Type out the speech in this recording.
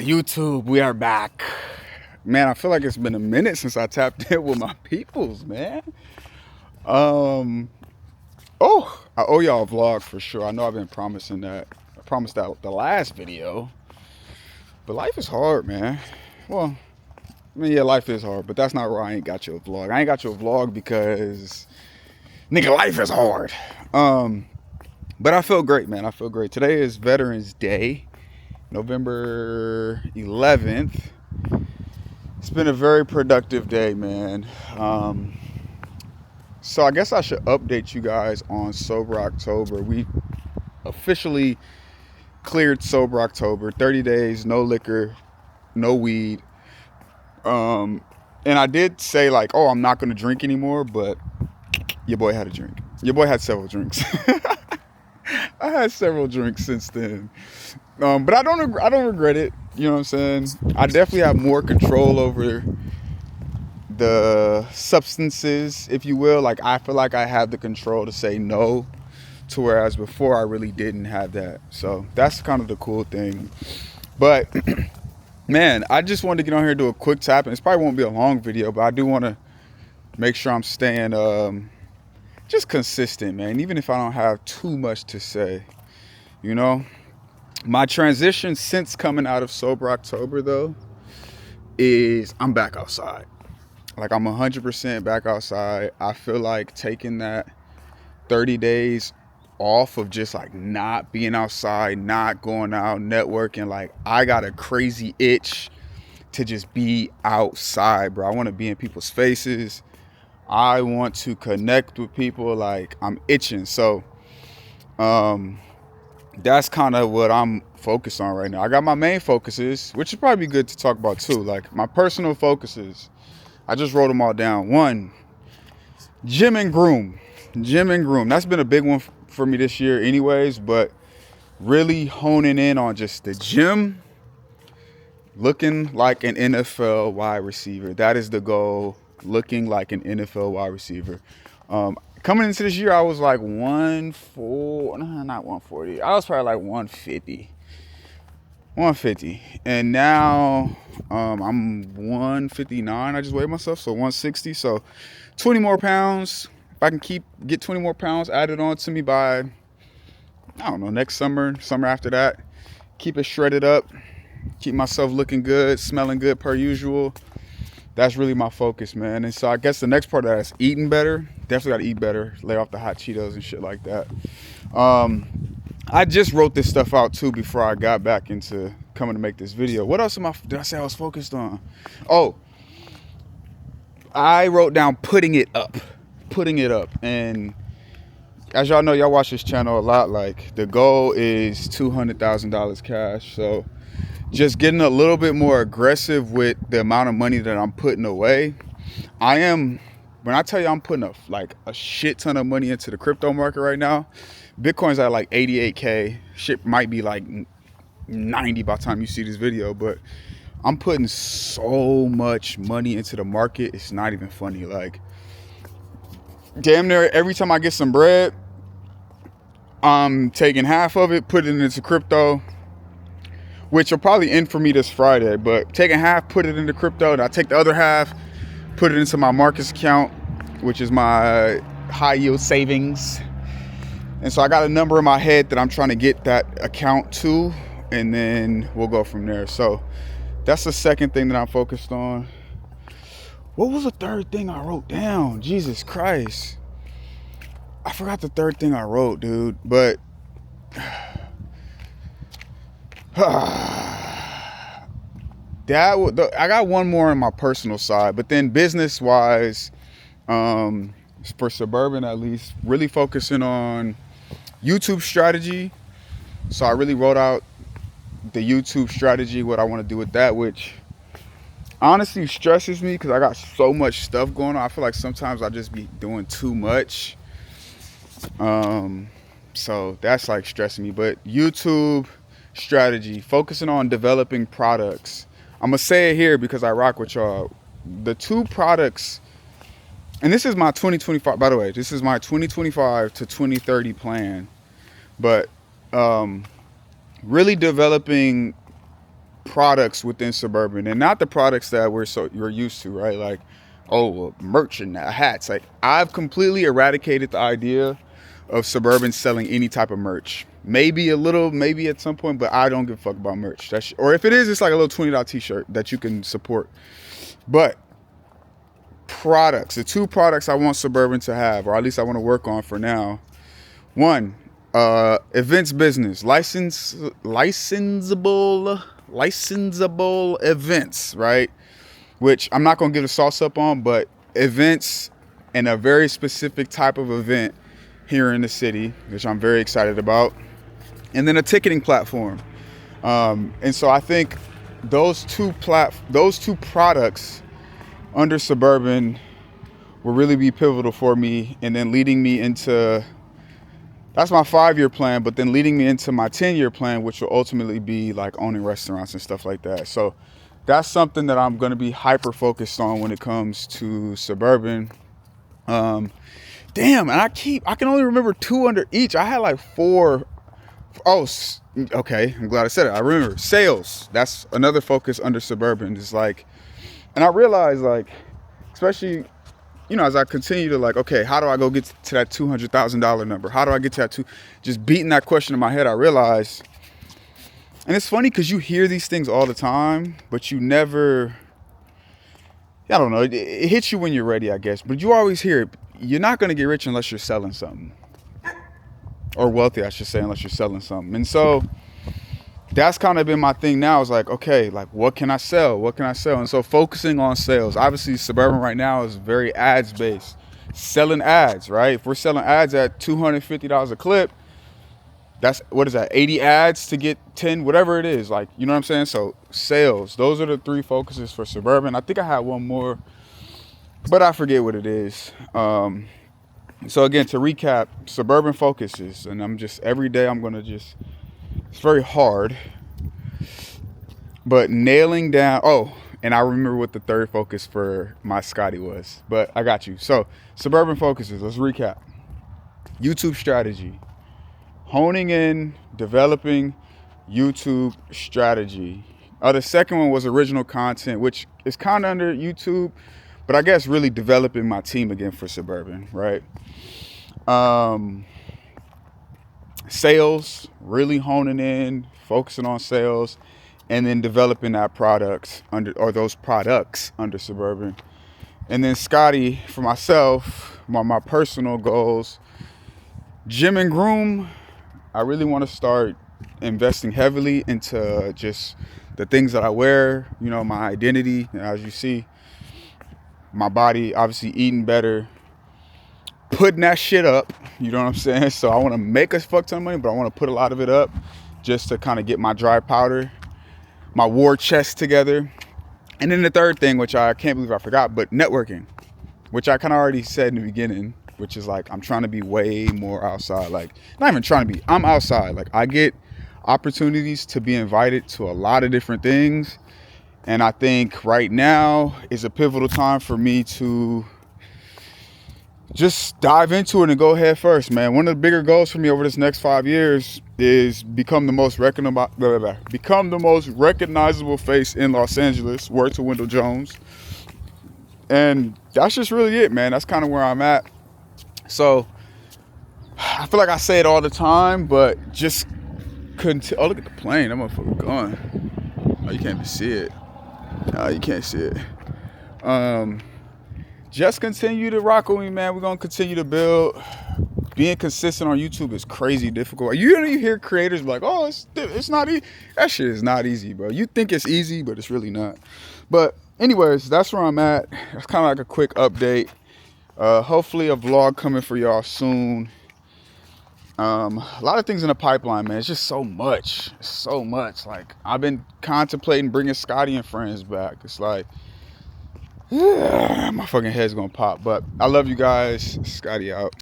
YouTube, we are back. Man, I feel like it's been a minute since I tapped in with my peoples, man. I owe y'all a vlog for sure. I know I've been promising that. I promised that the last video. But life is hard, man. Well, I mean, yeah, life is hard, but that's not why I ain't got you a vlog. I ain't got you a vlog because, nigga, life is hard. But I feel great, man. I feel great. Today is Veterans Day, November 11th. It's been a very productive day, man. So I guess I should update you guys on Sober October. We officially cleared Sober October. 30 days, no liquor, no weed. And I did say like, oh, I'm not going to drink anymore, but your boy had a drink. Your boy had several drinks. I had several drinks since then. But I don't regret it. You know what I'm saying? I definitely have more control over the substances, if you will. Like, I feel like I have the control to say no, to whereas before I really didn't have that. So that's kind of the cool thing. But man, I just wanted to get on here and do a quick tap. And this probably won't be a long video, but I do want to make sure I'm staying just consistent, man. Even if I don't have too much to say, you know. My transition since coming out of Sober October, though, is I'm back outside. Like, I'm 100% back outside. I feel like taking that 30 days off of just like not being outside, not going out, networking. Like, I got a crazy itch to just be outside, bro. I want to be in people's faces. I want to connect with people. Like, I'm itching. So, that's kind of what I'm focused on right now. I got my main focuses, which is probably good to talk about too. Like, my personal focuses, I just wrote them all down. 1, gym and groom. Gym and groom. That's been a big one for me this year anyways, but really honing in on just the gym, looking like an NFL wide receiver. That is the goal, looking like an NFL wide receiver. Coming into this year, I was like not 140. I was probably like 150. And now I'm 159. I just weighed myself, so 160. So 20 more pounds. If I can get 20 more pounds added on to me by, I don't know, next summer after that. Keep it shredded up. Keep myself looking good, smelling good per usual. That's really my focus, man. And so I guess the next part of that is eating better. Definitely got to eat better. Lay off the hot Cheetos and shit like that. I just wrote this stuff out too before I got back into coming to make this video. What else did I say I was focused on? Oh, I wrote down putting it up. And as y'all know, y'all watch this channel a lot. Like, the goal is $200,000 cash. So just getting a little bit more aggressive with the amount of money that I'm putting away. When I tell you I'm putting a shit ton of money into the crypto market right now. Bitcoin's at like 88K. Shit might be like 90 by the time you see this video, but I'm putting so much money into the market, it's not even funny. Like, damn near every time I get some bread, I'm taking half of it, putting it into crypto, which will probably end for me this Friday, but taking half, put it into crypto, and I take the other half, put it into my Marcus account, which is my high yield savings. And so I got a number in my head that I'm trying to get that account to, and then we'll go from there. So that's the second thing that I'm focused on. What was the third thing I wrote down? Jesus Christ. I forgot the third thing I wrote, dude, but I got one more on my personal side, but then business wise, for Suburban at least, really focusing on YouTube strategy. So I really wrote out the YouTube strategy, what I want to do with that, which honestly stresses me because I got so much stuff going on. I feel like sometimes I just be doing too much. So that's like stressing me. But YouTube strategy, focusing on developing products. I'm gonna say it here because I rock with y'all. The 2 products, and this is my 2025, by the way, this is my 2025 to 2030 plan. But really developing products within Suburban, and not the products that you're used to, right? Like, oh, merch and hats. Like, I've completely eradicated the idea of Suburban selling any type of merch. Maybe a little, maybe at some point, but I don't give a fuck about merch. Or if it is, it's like a little $20 t-shirt that you can support. But products, the two products I want Suburban to have, or at least I want to work on for now. One, events business, licensable events, right? Which I'm not gonna give the sauce up on, but events and a very specific type of event here in the city, which I'm very excited about. And then a ticketing platform. And so I think those two products under Suburban will really be pivotal for me, and then leading me into, that's my 5-year plan, but then leading me into my 10-year plan, which will ultimately be like owning restaurants and stuff like that. So that's something that I'm going to be hyper focused on when it comes to Suburban. Damn, and I can only remember 2 under each. I had like 4. Oh, okay. I'm glad I said it. I remember sales. That's another focus under Suburban. It's like, and I realized, like, especially, you know, as I continue to like, okay, how do I go get to that $200,000 number? How do I get to that just beating that question in my head, I realized, and it's funny because you hear these things all the time, but you never, I don't know, it hits you when you're ready, I guess, but you always hear it. You're not going to get rich unless you're selling something. Or wealthy, I should say, unless you're selling something. And so that's kind of been my thing now. Is like, okay, like, what can I sell? What can I sell? And so focusing on sales. Obviously, Suburban right now is very ads based. Selling ads, right? If we're selling ads at $250 a clip, that's, what is that, 80 ads to get 10, whatever it is. Like, you know what I'm saying? So sales, those are the 3 focuses for Suburban. I think I had one more, but I forget what it is. So again, to recap, Suburban focuses, and I'm just, every day I'm going to just, it's very hard, but nailing down, oh, and I remember what the 3rd focus for my Scotty was, but I got you. So Suburban focuses, let's recap. YouTube strategy, honing in, developing YouTube strategy. The second one was original content, which is kind of under YouTube, but I guess really developing my team again for Suburban, right? Sales, really honing in, focusing on sales, and then developing that those products under Suburban. And then Scotty, for myself, my personal goals, gym and groom. I really want to start investing heavily into just the things that I wear, you know, my identity. As you see, my body, obviously eating better, putting that shit up, you know what I'm saying? So I want to make a fuck ton of money, but I want to put a lot of it up just to kind of get my dry powder, my war chest together. And then the 3rd thing, which I can't believe I forgot, but networking, which I kind of already said in the beginning, which is like, I'm trying to be way more outside. Like, not even trying to be, I'm outside. Like, I get opportunities to be invited to a lot of different things. And I think right now is a pivotal time for me to just dive into it and go head first, man. One of the bigger goals for me over this next 5 years is become the most recognizable face in Los Angeles. Word to Wendell Jones. And that's just really it, man. That's kind of where I'm at. So I feel like I say it all the time, but just couldn't. Oh, look at the plane. That motherfucker gone. Oh, you can't even see it. No, you can't see it. Just continue to rock with me, man. We're going to continue to build. Being consistent on YouTube is crazy difficult. You hear creators be like, oh, it's not easy. That shit is not easy, bro. You think it's easy, but it's really not. But anyways, that's where I'm at. That's kind of like a quick update. Hopefully a vlog coming for y'all soon. A lot of things in the pipeline, man. It's just so much. Like, I've been contemplating bringing Scotty and friends back. It's like, my fucking head's gonna pop. But I love you guys. Scotty out.